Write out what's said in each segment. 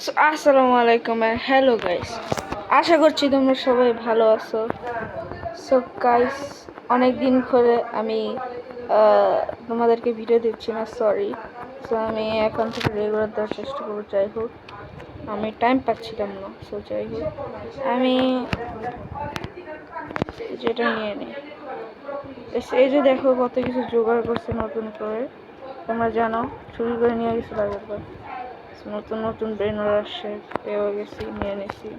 আসসালামু আলাইকুম আর hello guys, আশা করছি তোমরা সবাই ভালো আছো। সো গাইস, অনেক দিন ধরে আমি তোমাদেরকে ভিডিও দিচ্ছি না, সরি। সো আমি এখন থেকে রেগুলার দেওয়ার চেষ্টা করবো। যাই হোক, আমি টাইম পাচ্ছিলাম না। সো যাই হোক, আমি যেটা নিয়ে নিই, এই যে দেখো কত কিছু জোগাড় করছে নতুন করে। তোমরা জানো চুরি করে নিয়ে গেছিল আগের বার। নতুন নতুন ব্রেনার আসছে, পেয়েও গেছি, নিয়ে নিয়েছি।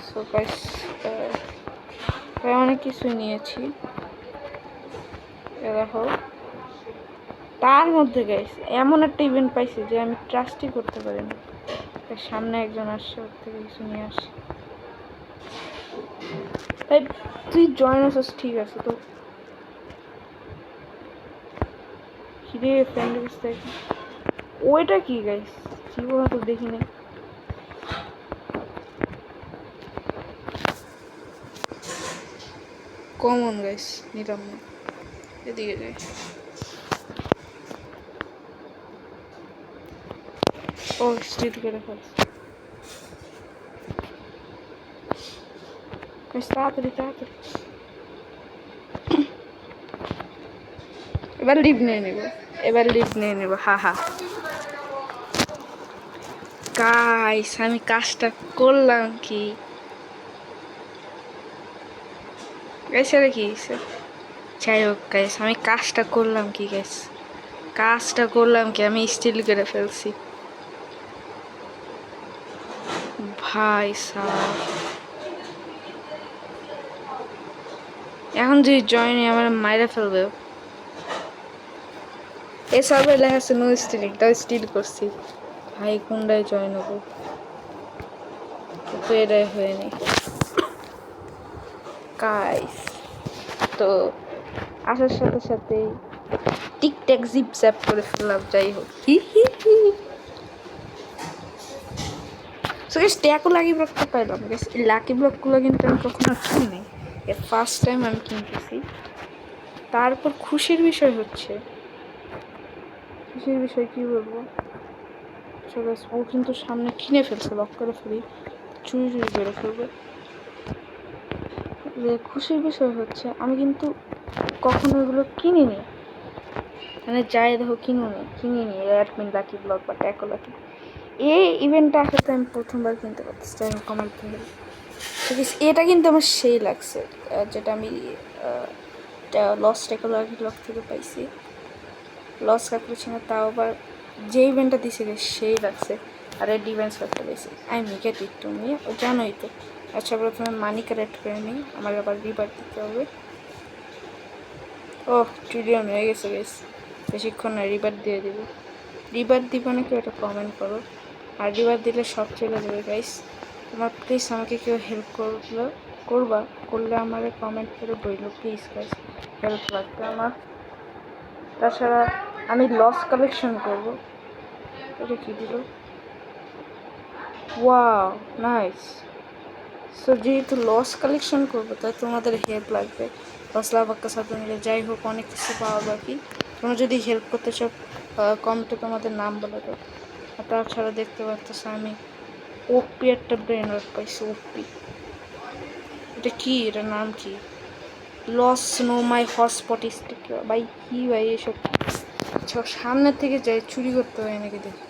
সো গাইস, প্রায় অনেক কিছুই নিয়েছি। দেখো, তার মধ্যে গাইস এমন একটা ইভেন্ট পাইছি যে আমি ট্রাস্টই করতে পারি না। সামনে একজন আসছে, ওর থেকে কিছু নিয়ে আসছে। তাই তুই জয়েন আছিস, ঠিক আছে। তো কিরে ফ্রেন্ড বুঝতে ওইটা কি গাইস, জীবনে তো দেখিনি। কমন গাইস, নিলাম না। এদিকে যাই। ও স্ট্রিট করে ফেলছে। তাড়াতাড়ি তাড়াতাড়ি, এবার লিভ নিয়ে নেব, এবার লিভ নিয়ে নেব। হা হা গাইস, আমি কাজটা করলাম কি গাইস? আরে কি যাই হোক গাইস, আমি কাজটা করলাম কি গাইস? কাজটা করলাম কি, আমি স্টিল করে ফেলছি ভাই সাহ। এখন যদি জয়েন আমার মাইরা ফেলবে। এ সার্ভারে লেখা আছে নো স্টিলিং, তাও স্টিল করছি ভাই। কোনটায় জয়েন হবো? তো এটাই হয়নি গাইস। তো আসার সাথে সাথেই টিকট্যাক জিপ জ্যাপ করে ফেললাম। যাই হোক, হি হি হি। সো গাইস, ট্যাগও লাকি ব্লকটা পাইলাম গাইস। এই লাকি ব্লকগুলো কিন্তু আমি কখনো কিনি, এর ফার্স্ট টাইম আমি কিনতেছি। তারপর খুশির বিষয় হচ্ছে, খুশির বিষয় কি বলবো, ও কিন্তু সামনে কিনে ফেলছে, লক করে ফেলি, চুরি চুরি করে ফেলবে। যে খুশির বিষয় হচ্ছে, আমি কিন্তু কখনো এগুলো কিনিনি, মানে যাই দেখো কিনিনি অ্যাডমিন লাকি ব্লক বা ট্যাকো লাকি। এই ইভেন্টটা আসলে আমি প্রথমবার কিনতে পারতেছি। যাই হোক, আমার কি হলো, ঠিক আছে। এটা কিন্তু আমার সেই লাগছে, যেটা আমি লস ট্যাকো লাকি ব্লক থেকে পাইছি। লস কাটছি না, তাও আবার যে ইভেন্টটা দিছে সেই লাগছে। আর এই ডিফেন্স করতে পেরেছি, আই মেক ইট তুমি জানোই তো। আচ্ছা, প্রথমে মানি কালেক্ট করে নিই, আমার আবার রিবার দিতে হবে। ও ট্রিলিয়ন হয়ে গেছে গেছে, বেশিক্ষণ না, রিবার দিয়ে দিব। রিবার দিব না, কেউ এটা কমেন্ট করো। আর রিবার দিলে সব চলে যাবে গাইস। তোমার প্লিজ আমাকে কেউ হেল্প করলে আমার কমেন্ট করে বললো প্লিজ গাইস, হেল্প লাগবে আমার। তাছাড়া আমি লস কালেকশন করবো। এটা কি দিল? Wow nice. সো যেহেতু লস কালেকশন করবো, তাই তোমাদের হেল্প লাগবে। ফসলা বাক্কা সাথে মিলে, যাই হোক, অনেক কিছু পাওয়া বাকি। তোমরা যদি হেল্প করতে চাও, কমেন্টে তোমাদের নাম বলে দাও। আর তাছাড়া দেখতে পাচ্ছ আমি ওপি একটা ব্রেন ওয়ার্ক পাইছি। ওপি এটা কি? এটার নাম কি? লস নো মাই হটস্পট স্টিক। ভাই কি ভাই এসব? আচ্ছা, সামনে থেকে যাই, চুরি করতে হয় নাকি দেখি।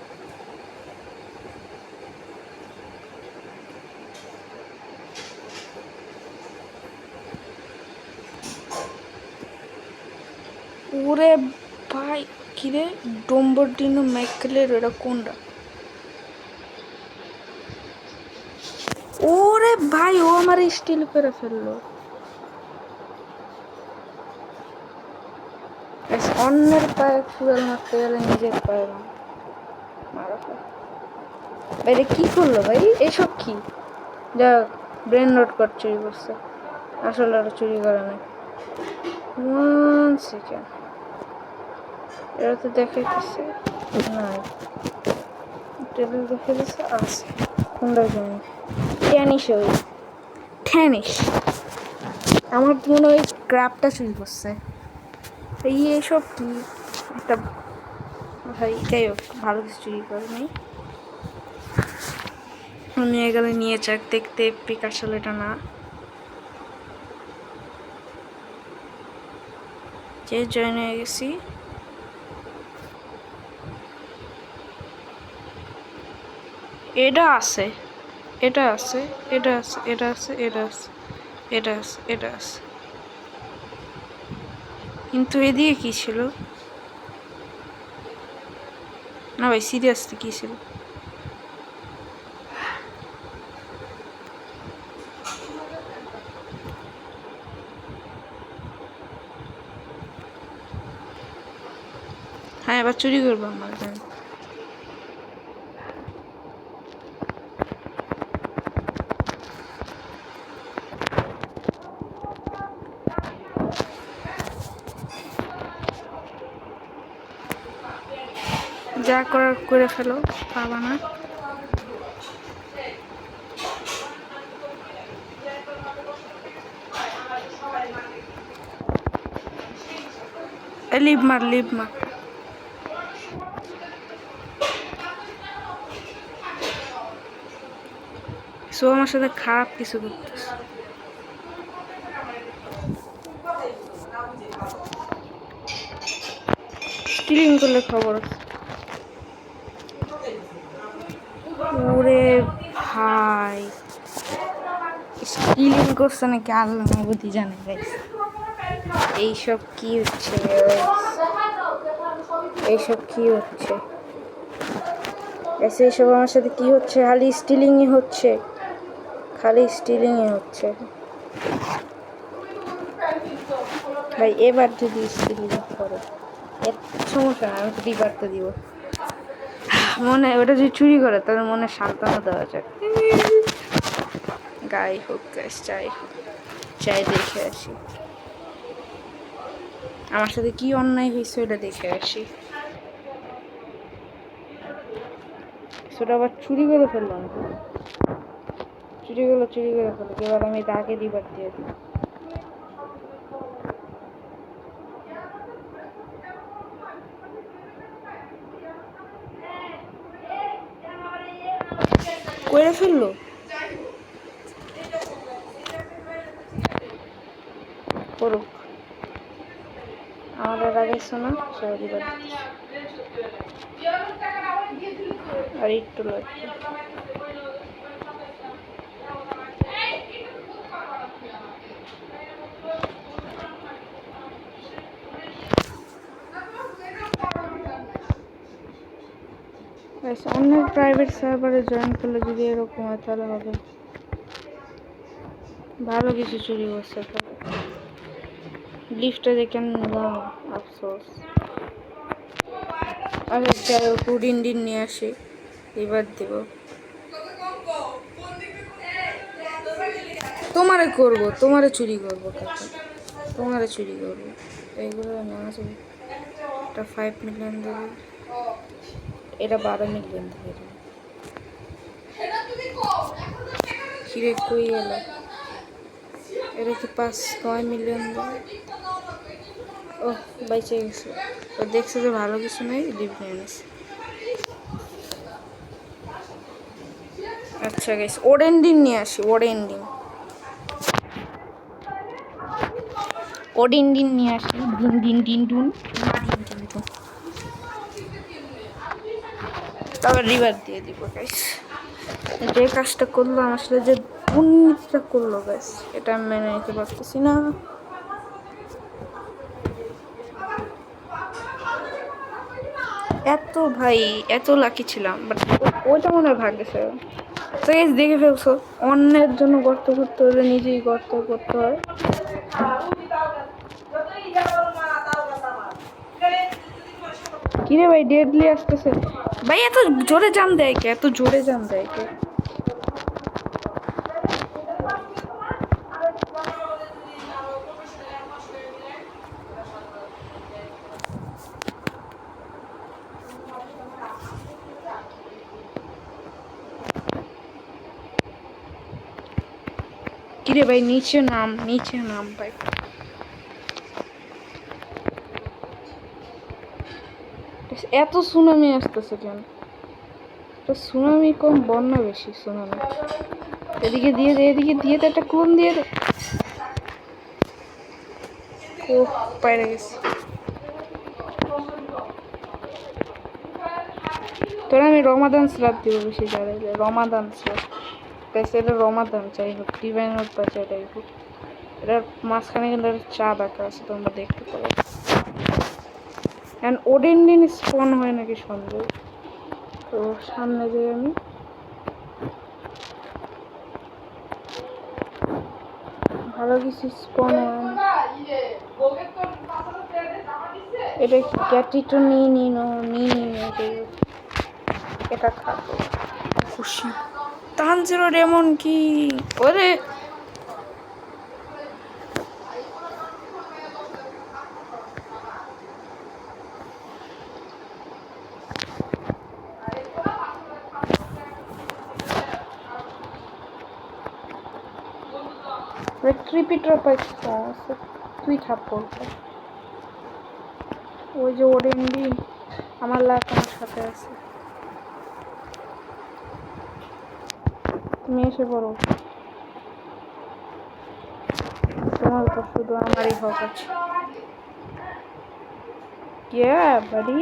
ওরে ভাই, কিরে ডোম্বরডিনো ম্যাকলের, এটা কোনটা? ওরে ভাই, ও আমার স্টিল করে ফেললো। অন্যের পায়ে ফুয়েল মারতে গেলে নিজের পায়ে মারা হয়। ভাই কি করলো ভাই? এসব কি? যা ব্রেন নোট কর, চুরি করছে। আসলে ওরা চুরি করে নাই। 1 সেকেন্ড, এটা তো দেখাইতেছে নাই, টেবিল দেখে দিচ্ছে আছে। কোনটা জানি ট্যানিশ, ওই ট্যানিশ। আমার মনে হয় ক্র্যাপটা চুরি করছে। এইসব কি একটা ভাই। যাই হোক, ভালো কিছু চুরি করে নেই। আমি এগুলো নিয়ে যাক দেখতে এপিক, আসলে এটা না। যে জয়েন হয়ে গেছি। এটা আছে, এটা আছে, এটা আছে, এটা আছে, এটা আছে, এটা আছে, এটা আছে, কিন্তু এদিকে কি ছিল না ভাই? সিরিয়াসলি কি ছিল? হ্যাঁ, এবার চুরি করবো আমার এখানে। যা করার করে ফেলো, পাবা না। লিভ মার, লিভ মার। সো আমার সাথে খারাপ কিছু করতেছে। স্টিলিং করলে খবর আছে। ওরে ভাই, স্টিলিং করছে নাকি আল্লাহ মাবুদি জানে গাইস। এইসব কি হচ্ছে? এইসব কি হচ্ছে? এইসব আমার সাথে কি হচ্ছে? খালি স্টিলিংই হচ্ছে, খালি স্টিলিংই হচ্ছে ভাই। এবার যদি স্টিলিং করে এত সমস্যা না, আমি তো রিবারটা দিব। মনে ওটা যদি চুরি করে তাহলে মনে সান্ত্বনা দেওয়া যায়। গাই হোক গাইস, যাই হোক, চাই দেখে আসি আমার সাথে কি অন্যায় হয়েছে, ওটা দেখে আসি। সেটা আবার চুরি করে ফেললাম, চুরি করে ফেলো। এবার আমি তাকে রিবার দিয়ে দিই। করে ফেললো, করুক, আমাদের আগে শোনা সে রিবার আর একটু লাগবে। অন্যের প্রাইভেট সার্ভারে জয়েন করলে যদি এরকম হয় তাহলে হবে। ভালো কিছু চুরি করছে। লিফটটা যে কেন নিলাম, আফসোস। আরে যাই হোক, উডিন ডিন নিয়ে আসি, এবার দেব। তোমারে করবো, তোমারে চুরি করবো কাকা, তোমারে চুরি করবো। এইগুলো নেওয়া যাবে। এটা 5 মিলিয়ন দেবে, এটা 12 মিলিয়ন দেবে। কিরে কই গেল? এটা কি 5-9 মিলিয়ন দেবে? ও বাইচে গেছে। ও দেখছে যে ভালো কিছু নেই, লিভ নিয়ে নিছে। আচ্ছা গাইস, ওডেন্ডিন নিয়ে আসি, ওডেন্ডিন নিয়ে আসি। ডিন ডিন ডিন ডুন, তবে রিভার দিয়ে দিব গাইস। যে কাজটা করলো আমার সাথে, যে দুর্নীতিটা করলো গাইস, এটা আমি মেনে নিতে পারতেছি না। এত ভাই, এত লাকি ছিলাম, বাট ওইটা মনে হয় ভাগ্যেছে। তো গাইস দেখে ফেলছো, অন্যের জন্য গর্ত করতে হলে নিজেই গর্ত করতে হয়। কিরে ভাই, ডেডলি আসতেছে ভাই। এত জোরে জাম দেয় কে? এত জোরে জাম দেয় কে? কিরে ভাই, নিচে নাম, নিচে নাম ভাই। এত সুনামি আসতেছে কেন? তো সুনামি কম, বন্যা বেশি। সুনামি এদিকে দিয়ে দে, এদিকে দিয়ে দে, একটা ক্লোন দিয়ে দে। ও পাইরে গেছি। তোরা আমি রমাদান স্লাব দিব বেশি চাইলে, রমাদান স্লাব পেছে। এটা রমাদান যাই হোক, ডিভাইন হোক বা যেটাই হোক, এটার মাঝখানে কিন্তু একটা চাঁদ আঁকা আছে, তোমরা দেখতে পারো। অ্যান্ড ওডেন দিন স্পন হয় নাকি সন্দেহ। তো সামনে যাই আমি। ভালো কিছু স্পন হয় না। এটা ক্যাটিটো নিয়ে এটা খাবো খুশি। তানজিরো এমন কি ওরে ট্রিপিটার পাইছে। তুই থাপ্পড় খা। ওই যে ওডেন দিন আমার লাখ আমার সাথে আছে, তুমি এসে পড়ো। তোমার উপর শুধু আমারই হক আছে। বাড়ি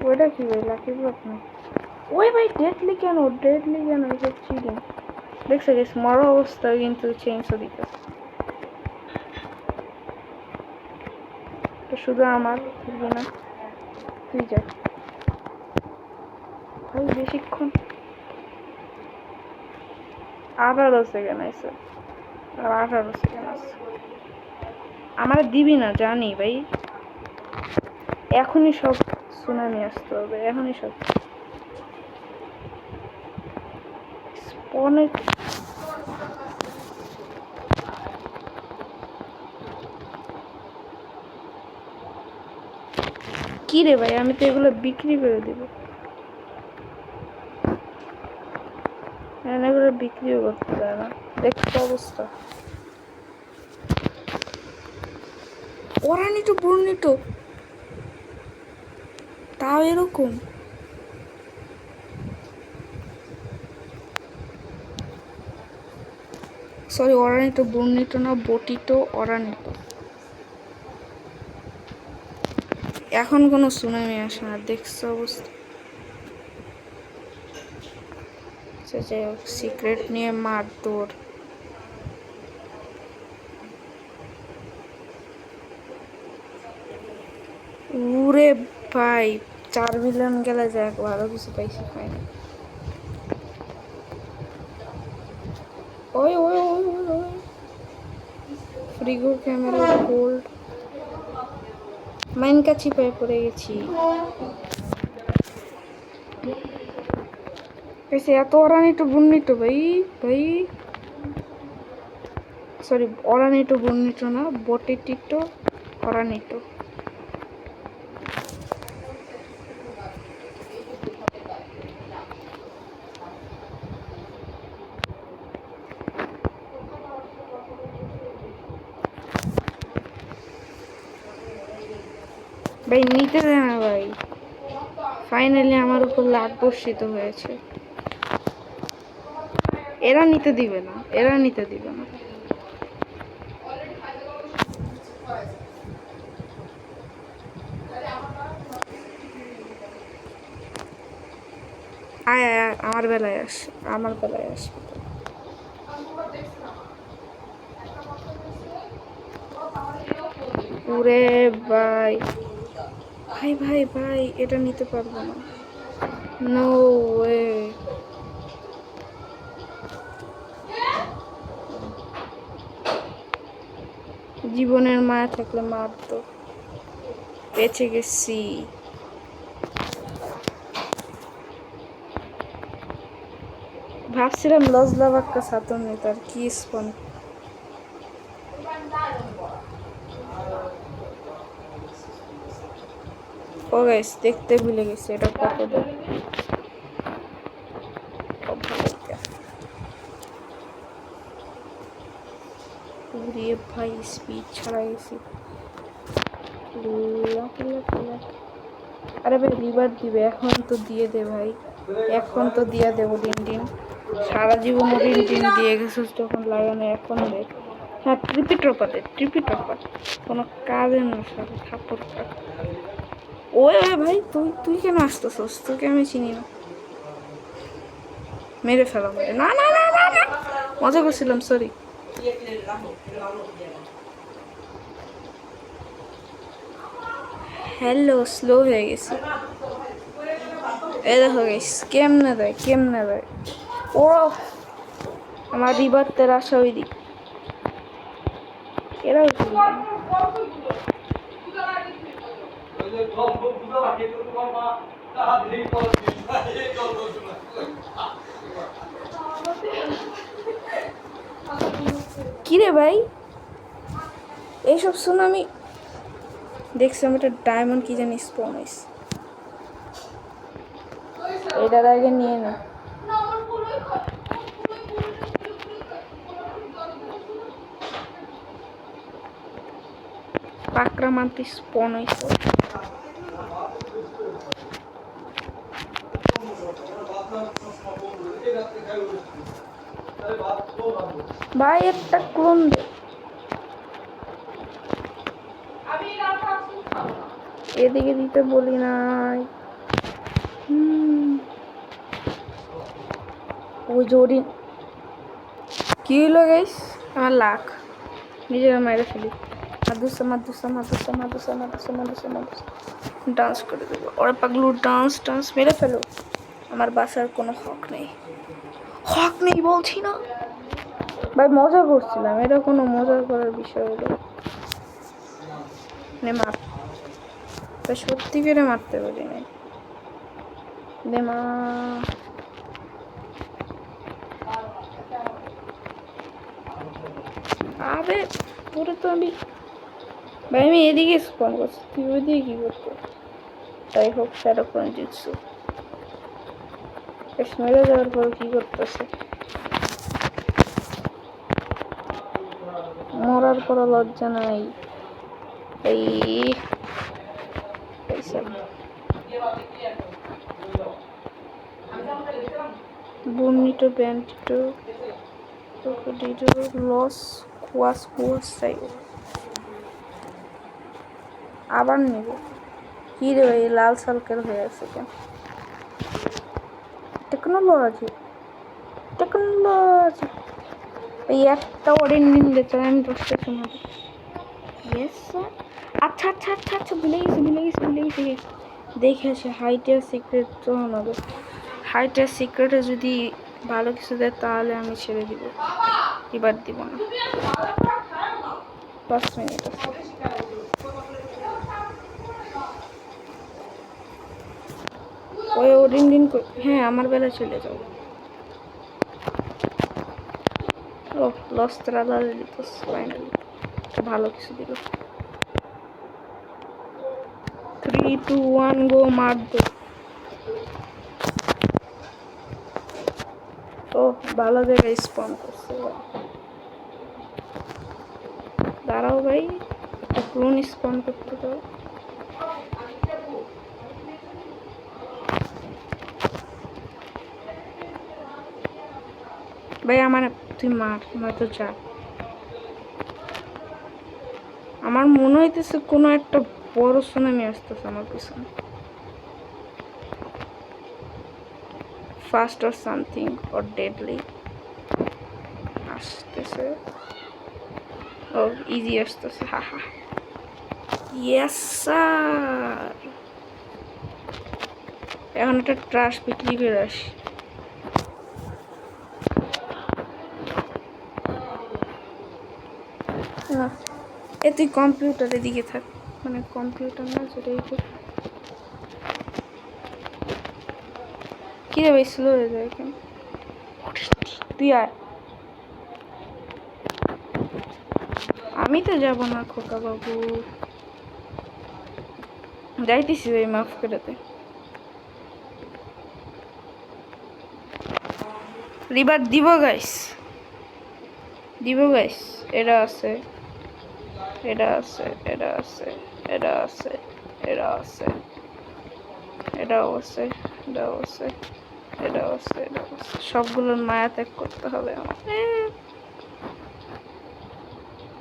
ওইটা কি ভাই, লাকি ব্লক না? ওই ভাই ডেডলি কেন এসব চিটিং দেখছে গেছ। মরা অবস্থা কিন্তু চেঞ্জও দিতেছে। তো শুধু আমার বুঝবি না, তুই যা ভাই। বেশিক্ষণ 18 সেকেন্ড আছে, আর 18 সেকেন্ড আছে। আমার দিবি না জানি ভাই, এখনই সব সুনামি আসতে হবে, এখনই সব স্পনে। কি রে ভাই, আমি তো এগুলো বিক্রি করে দিব, এগুলো বিক্রিও করতে পারে না। দেখতে অবস্থা। ওরানিত বর্ণিত তাও এরকম। সরি, অরানিত বর্ণিত না, বটিত অরানিত। এখন কোনো সুনামি আসে না, দেখছো অবস্থা। যাই হোক, সিক্রেট নিয়ে মার তোর। উরে ভাই 4 বিলিয়ন গেলে যাক, ভালো কিছু পাইছি পাইনি। ওই ওই ওই ওই ওই ফ্রিগো ক্যামেরা গোল্ড মাইন কাছি পায়ে পড়ে গেছি। এত অরানিত বর্ণিত ভাই ভাই, সরি অরানিত বর্ণিত না, বটিটিত অরানিত। ভাই নিতে দেয় না ভাই, ফাইনালি আমার উপর লাভ বর্ষিত হয়েছে। এরা নিতে দিবে না, এরা নিতে দিবে না। আয় আয় আমার বেলায় আস, আমার বেলায় আস। ওরে ভাই ভাই ভাই ভাই, এটা নিতে পারবো না। No way. জীবনের মায়া থাকলে মারতো। বেঁচে গেছি। ভাবছিলাম লজ লাভাক্কা সাতন নেতার কি স্পন। ও গাইস, দেখতে ভুলে গেছি এটা কত দাম। ভাই স্পিড ছাড়া গেছি। আরে ভাই রিবার দিবে, এখন তো দিয়ে দে ভাই, এখন তো দিয়ে দেবো দিন দিন। সারা জীবন দিন দিন দিয়ে গেছিস যখন লাগানো, এখন দে। হ্যাঁ ট্রিপি ট্রপার দে, ট্রিপি ট্রপার কোনো কাজে না সাথে থাপ্পড়টা। ওই ওই ভাই তুই তুই কেন আসতেছস? তোকে আমি চিনি না। মেরে ফেলা মেরে, না না না না না, মজা করছিলাম, সরি। হ্যালো, স্লো হয়ে গেছি। এই দেখো গাইস কেমনে দেয়, কেমনে দেয়। ও আমার রিবার তের আসা ওই দিক, এরাও কিরে ভাই এইসব শুনে আমি দেখছিলাম একটা ডায়মন্ড কি জানি স্পন হয়েছে, এটার আগে নিয়ে না। পাকড়া মানতে স্পন হয়েছে। ভাই একটা ক্লোন দে, এদিকে দিতে বলি নাই। ওই জোরি কি হলো গাইস, আমার লাখ নিজেরা মাইরে ফেলি। মাদুসা মাদুসা মাদুসা মাদুসা মাদুসা মাদুসা মাদুসা ডান্স করে দেবো। ওরা পাগলু ডান্স ডান্স মেরে ফেলো, আমার বাসার কোনো হক নেই, হক নেই বলছি না ভাই, মজা করছিলাম, এটা কোনো মজা করার বিষয় হলো মার, সত্যি করে মারতে পারি নাই মা। আরে তোরে তো আমি ভাই, আমি এদিকে স্পন করছি, তুই ওইদিকে কি করতো? যাই হোক সেটা করে জিতছো, মেরে যাওয়ার পর কি করতেছে, মরার পর লজ্জা নাই। এই bonito bendito crocodilo los cuascuasai আবার নেব। কি রে ভাই লাল সার্কেল হয়ে আছে কেন? টেকনোলজি টেকনোলজি এই একটা অরেঞ্জ নিলে তো আমি 10টা শোনাবো। Yes sir. আচ্ছা আচ্ছা আচ্ছা আচ্ছা ভুলে গেছি ভুলে গেছি ভুলে গেছি। দেখে আসে হাইটের সিক্রেট তো হবে, হাইটের সিক্রেটে যদি ভালো কিছু দেয় তাহলে আমি ছেড়ে দিব, এবার দিব না। 5 মিনিট আছে। ওই ওডিন দিন, হ্যাঁ আমার বেলা চলে যাও। ও লস ট্রাদার দিত ফাইনালি, ভালো কিছু দিল। 3 2 1 গো, মার দো। ও ভালো জায়গায় স্পন করছে, দাঁড়াও ভাই একটা ক্লোন স্পন করতে দাও। ভাই আমার তুই মার নয়তো যা। আমার মনে হইতেছে কোনো একটা বড় সুনামি আসতেছে আমার পিছনে, fast or something or deadly আসতেছে। ও ইজি আসতেছে, হা হা। Yes sir. এখন একটা ট্রাশ বিক্রি করে আসি। না এ তুই কম্পিউটারের দিকে থাক, মানে কম্পিউটার না সেটাই তো। কিরে ভাই স্লো হয়ে যায় কেন? তুই আয়, আমি তো যাব না খোকা বাবু, যাইতেছি ভাই মাফ করে দে। রিবার দিব গাইস, দিব গাইস, এরা আছে এটা আছে, এটা আছে, এটা আছে, এটা আছে, এটাও আছে, এটাও আছে, এটাও আছে, এটাও আছে। সবগুলোর মায়া ত্যাগ করতে হবে আমার।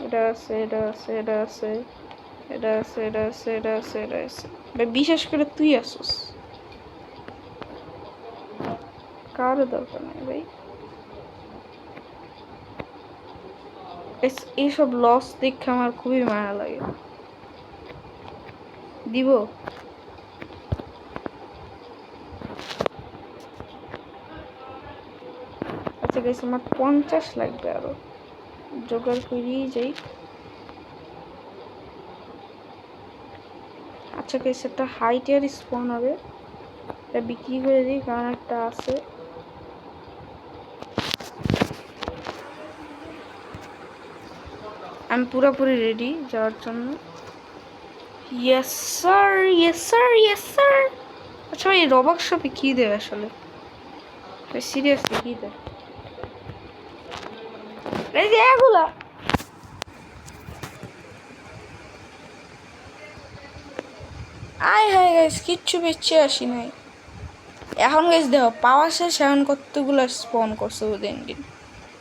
এটা আছে, এটা আছে, এটা আছে, এটা আছে, এটা আছে, এটা আছে, এটা আছে। ভাই বিশেষ করে তুই আসুস, কারো দরকার নেই ভাই। এইসব লস দেখে আমার খুবই মায়া লাগে। দিব আচ্ছা গাইস, আমার 50 লাগবে আরো, জোগাড় করেই যাই। আচ্ছা গাইস, একটা হাই টিয়ার স্পন হবে, এটা বিক্রি করে দিই, কারণ একটা আছে। আমি পুরোপুরি রেডি যাওয়ার জন্য। Yes sir, yes sir, yes sir. আচ্ছা ভাই, রবক শপে কী দেবে আসলে? সিরিয়াসলি কী দেয়? এই যে এগুলা আয় হায় গাইস, কিচ্ছু বেচে আসি নাই এখন গাইস। দেখো পাওয়া শেষ, এখন কতগুলো স্পন করছে দিন দিন।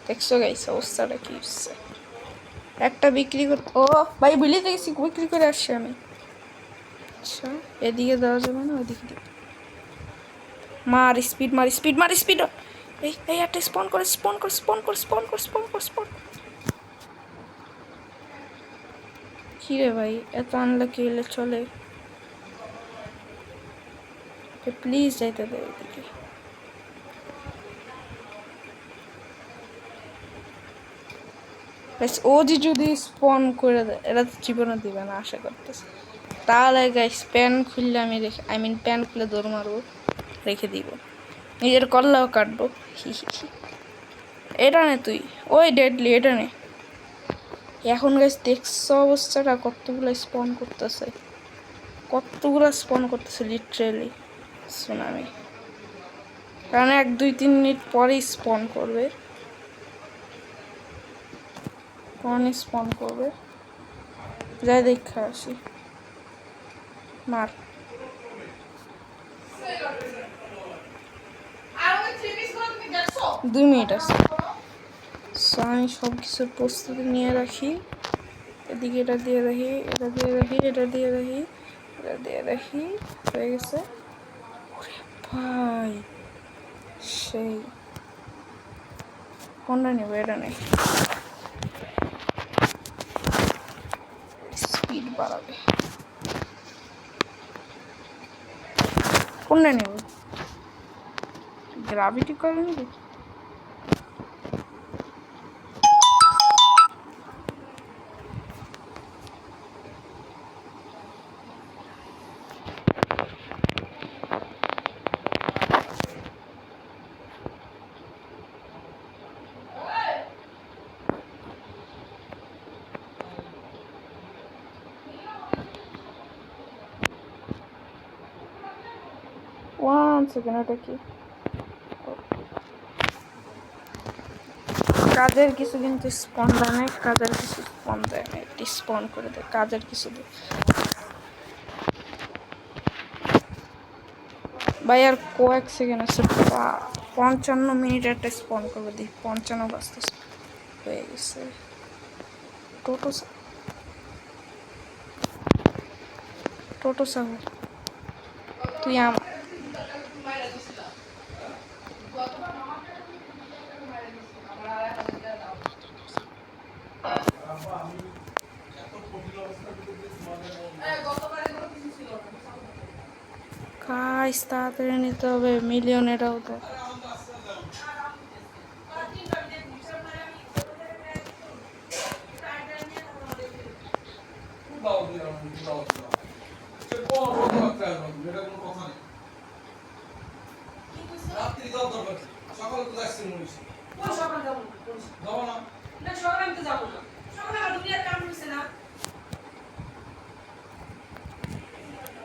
দেখছো গাইস অবস্থাটা কি হচ্ছে? একটা বিক্রি করতে, ও ভাই বুঝলি দেখছি বিক্রি করে আসছি আমি। আচ্ছা এদিকে দেওয়া যাবে না, ওইদিকে দিকে মার, স্পিড মার, স্পিড মার, স্পিড। এই এই একটা স্পন করে, স্পন কর, স্পন কর, স্পন কর, স্পন কর, স্পন। কি রে ভাই, এত আনলাকি হলে চলে? প্লিজ যাইতে দে ওইদিকে। ও যদি স্পন করে দেয়, এরা তো জীবনে দিবে না আশা করতেছে। তাহলে গাইস প্যান খুললে আমি রেখে, আই মিন প্যান খুলে দৌড় মারবো, রেখে দিব, নিজের কল্লাও কাটবো। হি হি হি। এটা নে তুই, ওই ডেডলি এটা নে। এখন গাইস দেখছো অবস্থাটা, কতগুলো স্পন করতেছে, কতগুলো স্পন করতেছে লিটারেলি সুনামি। কারণ 1-2-3 মিনিট পরেই স্পন করবে, স্পন করবে। যাই দেখা আসি, মার। 2 মিনিট আছে। আমি সব কিছুর প্রস্তুতি নিয়ে রাখি। এদিকে এটা দিয়ে রাখি, এটা দিয়ে রাখি, এটা দিয়ে রাখি, এটা দিয়ে রাখি। হয়ে গেছে ভাই, সেই কোনটা নেব? এটা নেই, স্পিড বাড়াবে। কোনটা নেব? গ্রাভিটি করে নেব। ওয়ান সেকেন্ড, এটা কি? কাজের কিছু কিন্তু স্পন দেয় না, কাজের কিছু স্পন দেয় না, একটি স্পন করে দেয়, কাজের কিছু দেয়। ভাই আর কয়েক সেকেন্ড আছে, 55 মিনিট একটা স্পন করবে, দিই 55 বাজতেছে। হয়ে গেছে। টোটো টোটো সাহু, তুই খাইস, তাড়াতাড়ি নিতে হবে, মিলিয়নেরাও তো।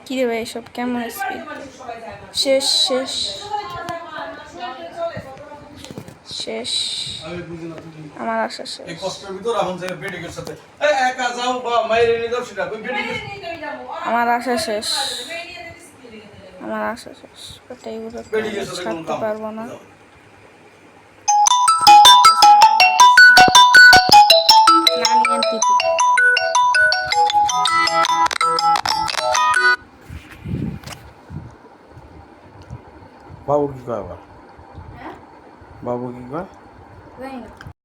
কিরে ভাই এসব কেমন স্পিড? শেষ শেষ শেষ, আমি বুঝি না তুমি আমার আশা শেষ। এই কষ্টের ভিতর এখন যে বেডিকের সাথে এই একা যাও বা মাইরে নিয়ে যাও সেটা ওই বেডিকের আমার আশা শেষ, আমার আশা শেষ, বাট এইগুলো তো আমি সাথে কোনো ছাড়তে কাম পারবো না। যাও। নানিয়ান টিপি। বাবু কি কয় আবার বাবু কি কয় জানি না।